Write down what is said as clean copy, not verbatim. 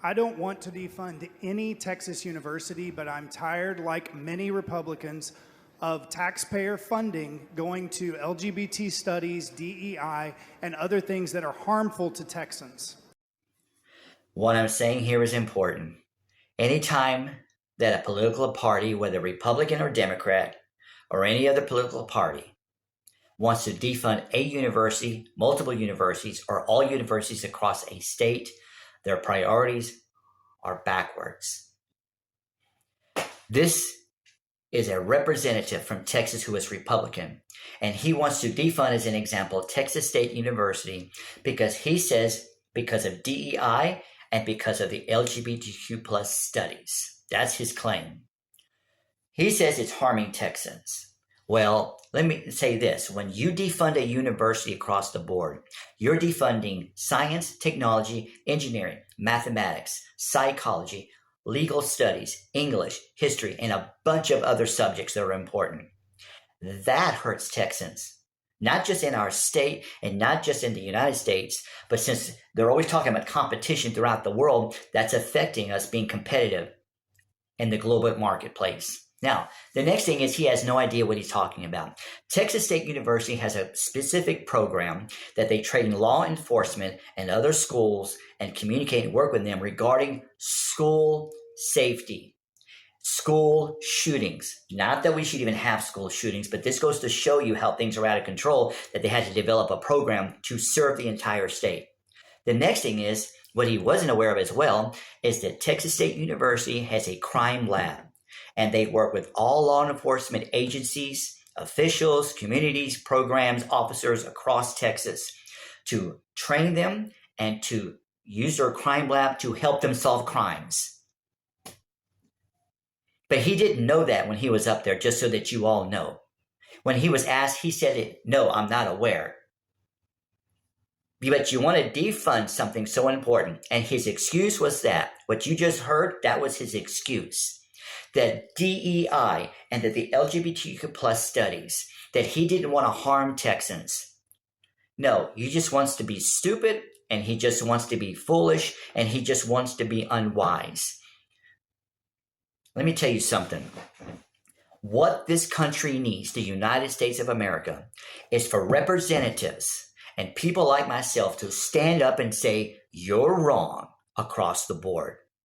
I don't want to defund any Texas university, but I'm tired, like many Republicans, of taxpayer funding going to LGBT studies, DEI, and other things that are harmful to Texans. What I'm saying here is important. Anytime that a political party, whether Republican or Democrat, or any other political party, wants to defund a university, multiple universities, or all universities across a state, their priorities are backwards. This is a representative from Texas who is Republican, and he wants to defund, as an example, Texas State University because he says because of DEI and because of the LGBTQ plus studies. That's his claim. He says it's harming Texans. Well, let me say this. When you defund a university across the board, you're defunding science, technology, engineering, mathematics, psychology, legal studies, English, history, and a bunch of other subjects that are important. That hurts Texans, not just in our state and not just in the United States, but since they're always talking about competition throughout the world, that's affecting us being competitive in the global marketplace. Now, the next thing is he has no idea what he's talking about. Texas State University has a specific program that they train law enforcement and other schools and communicate and work with them regarding school safety, school shootings. Not that we should even have school shootings, but this goes to show you how things are out of control, that they had to develop a program to serve the entire state. The next thing is, what he wasn't aware of as well, is that Texas State University has a crime lab. And they work with all law enforcement agencies, officials, communities, programs, officers across Texas to train them and to use their crime lab to help them solve crimes. But he didn't know that when he was up there, just so that you all know. When he was asked, he said, no, I'm not aware. But you want to defund something so important. And his excuse was that. What you just heard, that was his excuse. That DEI and that the LGBTQ plus studies, that he didn't want to harm Texans. No, he just wants to be stupid, and he just wants to be foolish, and he just wants to be unwise. Let me tell you something. What this country needs, the United States of America, is for representatives and people like myself to stand up and say, you're wrong across the board.